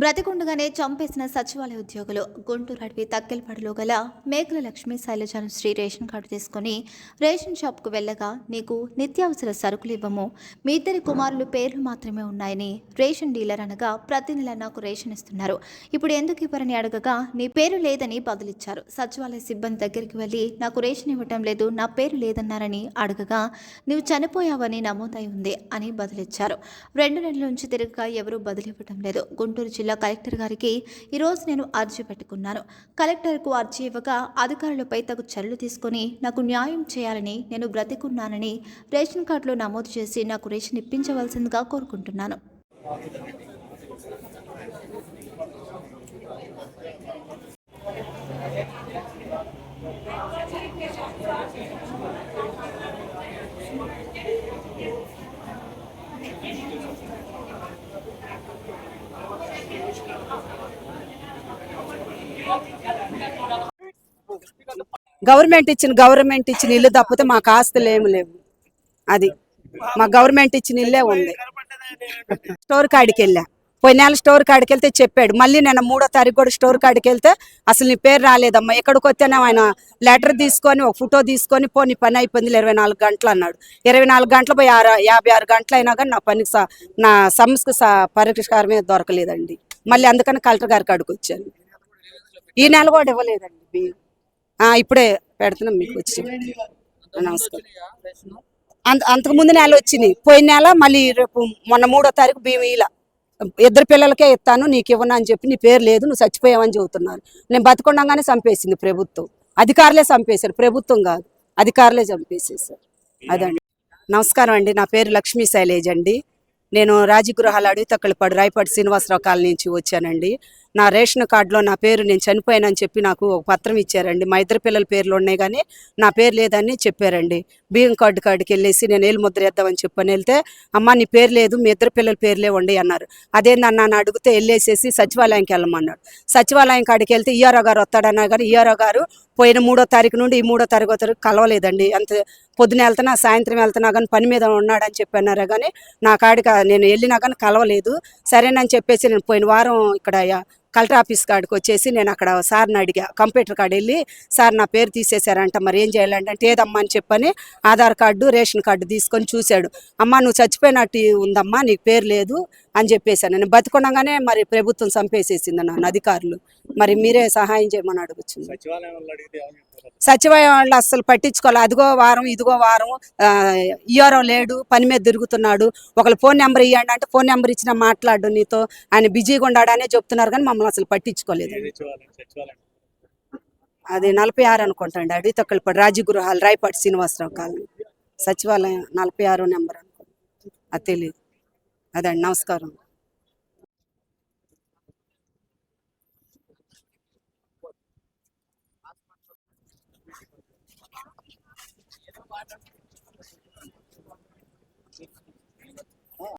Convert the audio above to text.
బ్రతికుండగానే చంపేసిన సచివాలయ ఉద్యోగులు. గుంటూరు అడవి తక్కెలపాడులో గల మేకల లక్ష్మీ శైలజానుశ్రీ రేషన్ కార్డు తీసుకుని రేషన్ షాప్కు వెళ్ళగా, నీకు నిత్యావసర సరుకులు ఇవ్వము, మీ ఇద్దరి కుమారులు పేర్లు మాత్రమే ఉన్నాయని రేషన్ డీలర్ అనగా, ప్రతి నెల నాకు రేషన్ ఇస్తున్నారు, ఇప్పుడు ఎందుకు ఇవ్వరని అడగగా, నీ పేరు లేదని బదులిచ్చారు. సచివాలయ సిబ్బంది దగ్గరికి వెళ్ళి, నాకు రేషన్ ఇవ్వటం లేదు, నా పేరు లేదన్నారని అడగగా, నువ్వు చనిపోయావని నమోదై ఉంది అని బదులిచ్చారు. 2 నెలల నుంచి తిరగగా ఎవరూ బదులివ్వటం లేదు. గుంటూరు జిల్లా కలెక్టర్ గారికి ఈరోజు నేను అర్జీ పెట్టుకున్నాను. కలెక్టర్కు అర్జీ ఇవ్వగా, అధికారులపై తగు చర్యలు తీసుకొని నాకు న్యాయం చేయాలని, నేను బ్రతికున్నానని రేషన్ కార్డులో నమోదు చేసి నాకు రేషన్ ఇప్పించవలసిందిగా కోరుకుంటున్నాను. గవర్నమెంట్ ఇచ్చిన ఇల్లు తప్పితే మాకు ఆస్తులు ఏమి లేవు. అది మా గవర్నమెంట్ ఇచ్చిన ఇల్లే ఉంది. స్టోర్ కాడికి వెళ్ళా, పోయిన నెల స్టోర్ కాడికి వెళ్తే చెప్పాడు. మళ్ళీ నేను 3వ తారీఖు కూడా స్టోర్ కాడికి వెళ్తే అసలు నీ పేరు రాలేదమ్మా, ఎక్కడికి వస్తేనే ఆయన లెటర్ తీసుకొని ఒక ఫోటో తీసుకొని నీ పని అయిపోయింది 24 గంటలు అన్నాడు. 24 గంటలు పోయి 56 గంటలు అయినా కానీ నా పనికి నా సమస్యకు పరిష్కారమే దొరకలేదండి. మళ్ళీ అందుకని కలెక్టర్ గారి కాడికి వచ్చాను. ఈ నెల కూడా ఇవ్వలేదండి. ఇప్పుడే పెడుతున్నాం మీకు వచ్చి. నమస్కారం. అంతకు ముందు నెల వచ్చినాయి, పోయిన నెల మళ్ళీ రేపు మొన్న 3వ తారీఖు బియ్యం ఇలా 2 పిల్లలకే ఇస్తాను, నీకు ఇవ్వను అని చెప్పి నీ పేరు లేదు, నువ్వు చచ్చిపోయావని చెబుతున్నారు. నేను బతికొండగానే చంపేసింది ప్రభుత్వం. అధికారులే చంపేశారు, ప్రభుత్వం కాదు, అధికారులే చంపేసేసారు. అదండి. నమస్కారం అండి, నా పేరు లక్ష్మీ శైలేజ్ అండి. నేను రాజగృహాల అడవి తక్కలపాడు రాయపాటి శ్రీనివాసరావు కాలనీ నుంచి వచ్చానండి. నా రేషన్ కార్డులో నా పేరు నేను చనిపోయానని చెప్పి నాకు ఒక పత్రం ఇచ్చారండి. మా 2 పిల్లల పేర్లు ఉన్నాయి కానీ నా పేరు లేదని చెప్పారండి. బియ్యం కాడికి వెళ్ళేసి నేను ఏలు ముద్ర వేద్దామని చెప్పని వెళ్తే, అమ్మ నీ పేరు లేదు, మీ 2 పిల్లల పేర్లే ఉండి అన్నారు. అదేందన్నా అని అడిగితే వెళ్ళేసేసి సచివాలయంకి వెళ్ళమన్నాడు. సచివాలయం కాడికి వెళ్తే ఈఆర్ఓ గారు వస్తాడన్నారు కానీ ఈఆర్ఓ గారు పోయిన 3వ తారీఖు నుండి ఈ 3వ తారీఖు కలవలేదండి. అంత పొద్దున వెళ్తున్నా సాయంత్రం వెళ్తున్నా కానీ పని మీద ఉన్నాడని చెప్పన్నారు కానీ నా కాడికి నేను వెళ్ళినా కానీ కలవలేదు. సరేనని చెప్పేసి నేను పోయిన వారం ఇక్కడ కలెక్టర్ ఆఫీస్ కాడికి వచ్చేసి నేను అక్కడ సార్ని అడిగా, కంప్యూటర్ కాడ వెళ్ళి, సార్ నా పేరు తీసేశారంట, మరి ఏం చేయాలంటే ఏదమ్మా అని చెప్పని ఆధార్ కార్డు రేషన్ కార్డు తీసుకొని చూశాడు. అమ్మ నువ్వు చచ్చిపోయినట్టు ఉందమ్మా, నీకు పేరు లేదు అని చెప్పేశాను. నేను బతికొనగానే మరి ప్రభుత్వం చంపేసేసింది నన్ను అధికారులు. మరి మీరే సహాయం చేయమని అడగచ్చు. సచివాలయం వాళ్ళు అస్సలు పట్టించుకోవాలి. అదిగో వారం ఇదిగో వారం, ఈఆర్ఓ లేడు, పని మీద తిరుగుతున్నాడు. ఒకళ్ళు ఫోన్ నెంబర్ ఇవ్వండి అంటే ఫోన్ నెంబర్ ఇచ్చినా మాట్లాడు, నీతో ఆయన బిజీగా ఉన్నాడనే చెప్తున్నారు కానీ మమ్మల్ని అసలు పట్టించుకోలేదు. అది 46 అనుకుంటాండి, అడవి తక్కలపాడు రాజగృహాలు రాయపాటి శ్రీనివాసరావు కాలనీ సచివాలయం 46 నెంబర్ అనుకుంటా, అది తెలియదు. అదండి. నమస్కారం.